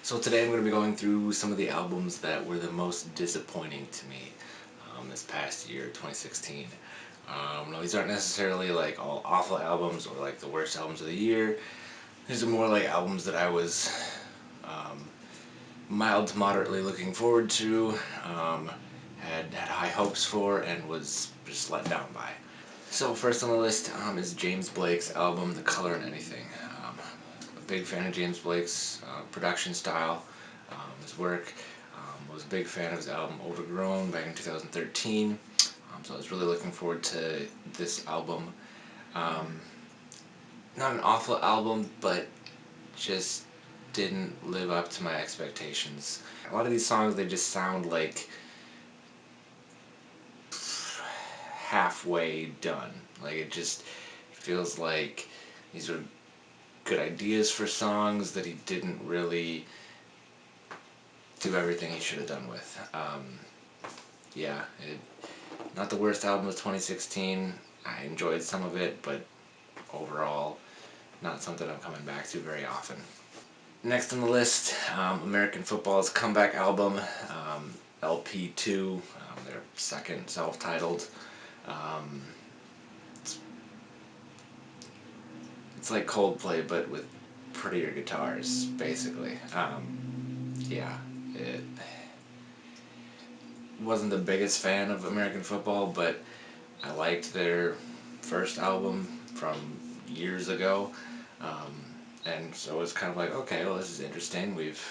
So today I'm going to be going through some of the albums that were the most disappointing to me this past year, 2016. No, these aren't necessarily like all awful albums or like the worst albums of the year. These are more like albums that I was um, mild to moderately looking forward to, had high hopes for, and was just let down by. So first on the list is James Blake's album, The Color in Anything. A big fan of James Blake's production style, his work. Was a big fan of his album Overgrown back in 2013. So I was really looking forward to this album. Um, Not an awful album, but just didn't live up to my expectations. A lot of these songs, they just sound like halfway done. Like it just feels like these are good ideas for songs that he didn't really do everything he should have done with. Yeah, not the worst album of 2016. I enjoyed some of it, but overall, not something I'm coming back to very often. Next on the list, American Football's comeback album, LP2, their second self-titled. Um, it's like Coldplay, but with prettier guitars, basically. Yeah, it wasn't the biggest fan of American Football, but I liked their first album from years ago, um, and so it was kind of like, okay, well, this is interesting. We've,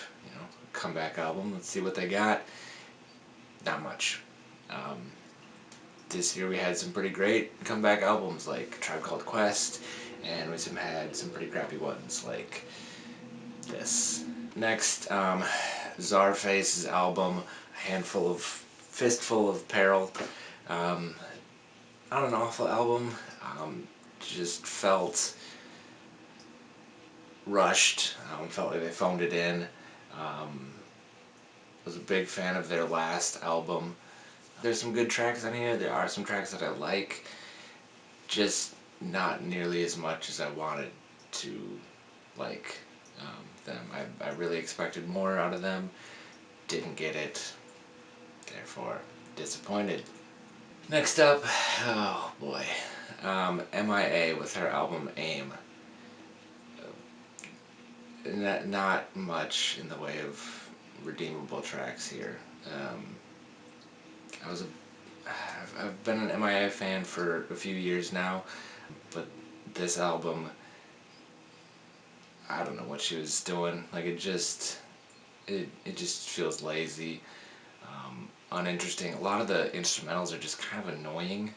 comeback album. Let's see what they got. Not much. Um, this year we had some pretty great comeback albums like Tribe Called Quest, and we had some pretty crappy ones like this. Next, Czarface's album, Fistful of Peril. Um, Not an awful album, just felt rushed, felt like they phoned it in. Was a big fan of their last album. There's some good tracks on here, there are some tracks that I like, just not nearly as much as I wanted to like them. I really expected more out of them, didn't get it, therefore disappointed. Next up, oh boy, MIA with her album AIM. Not much in the way of redeemable tracks here. I was a, I've been an MIA fan for a few years now, but this album, I don't know what she was doing. Like it just feels lazy, uninteresting. A lot of the instrumentals are just kind of annoying.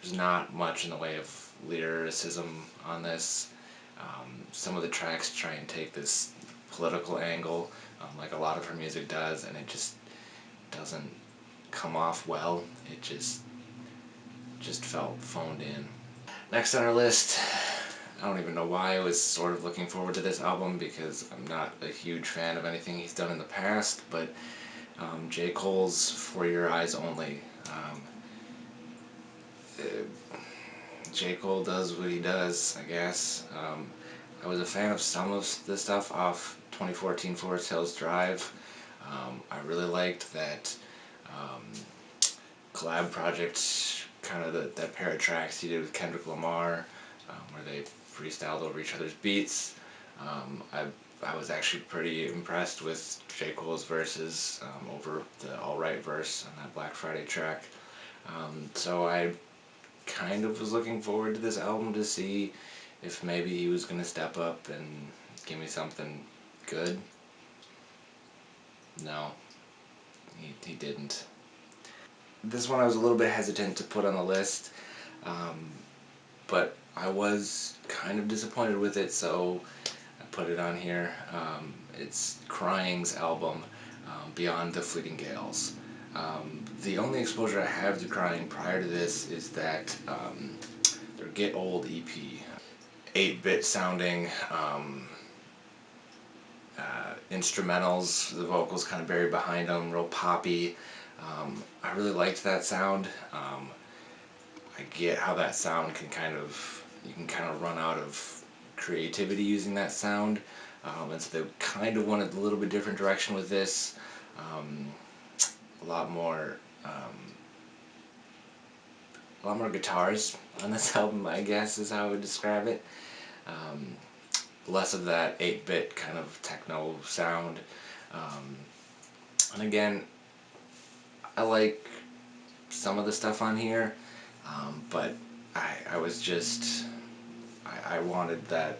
There's not much in the way of lyricism on this. Some of the tracks try and take this political angle, like a lot of her music does, and it just doesn't come off well. It just felt phoned in. Next on our list, I don't even know why I was sort of looking forward to this album because I'm not a huge fan of anything he's done in the past, but J. Cole's For Your Eyes Only. J. Cole does what he does, I guess. I was a fan of some of the stuff off 2014 Forest Hills Drive. I really liked that collab project, kind of that pair of tracks he did with Kendrick Lamar, where they freestyled over each other's beats. I was actually pretty impressed with J. Cole's verses over the All Right verse on that Black Friday track. So I kind of was looking forward to this album to see if maybe he was going to step up and give me something good. No, he didn't. This one I was a little bit hesitant to put on the list, but I was kind of disappointed with it, so I put it on here. It's Crying's album, Beyond the Fleeting Gales. The only exposure I have to Crying prior to this is that their Get Old EP. 8-bit sounding instrumentals, the vocals kind of buried behind them, real poppy. I really liked that sound. I get how that sound can you can kind of run out of creativity using that sound, And so they kind of wanted a little bit different direction with this. Um, a lot more, um, a lot more guitars on this album, I guess is how I would describe it. Um, Less of that 8-bit kind of techno sound. Um, and again, I like some of the stuff on here, but I was just I wanted that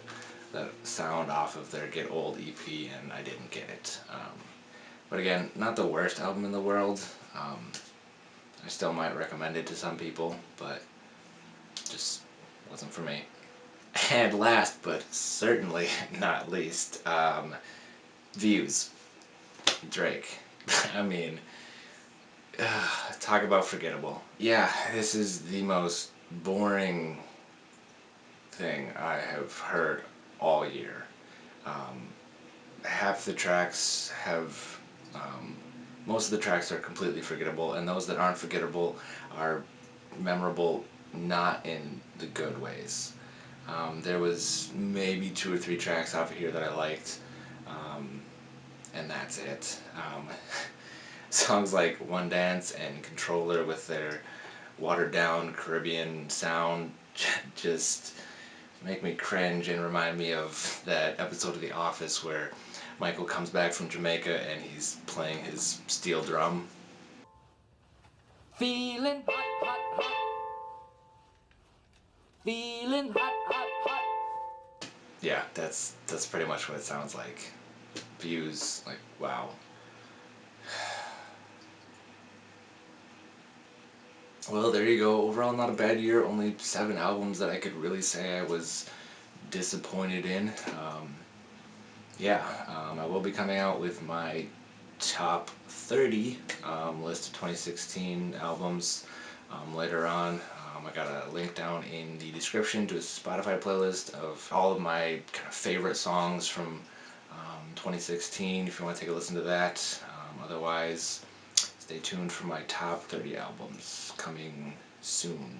sound off of their Get Old EP, and I didn't get it. But again, not the worst album in the world. Um, I still might recommend it to some people, but just wasn't for me. And last, but certainly not least, Views. Drake. I mean, talk about forgettable. Yeah, this is the most boring thing I have heard all year. Um, Half the tracks have, um, most of the tracks are completely forgettable, and those that aren't forgettable are memorable not in the good ways. There was maybe 2 or 3 tracks off of here that I liked, um, and that's it. Songs like One Dance and Controller with their watered down Caribbean sound just make me cringe and remind me of that episode of The Office where Michael comes back from Jamaica and he's playing his steel drum. Feeling hot, hot, hot. Feeling hot, hot, hot. Yeah, that's pretty much what it sounds like. Views, like, wow. Well, there you go. Overall, not a bad year. Only 7 albums that I could really say I was disappointed in. I will be coming out with my top 30 list of 2016 albums later on. I got a link down in the description to a Spotify playlist of all of my kind of favorite songs from 2016 if you want to take a listen to that. Otherwise, stay tuned for my top 30 albums coming soon.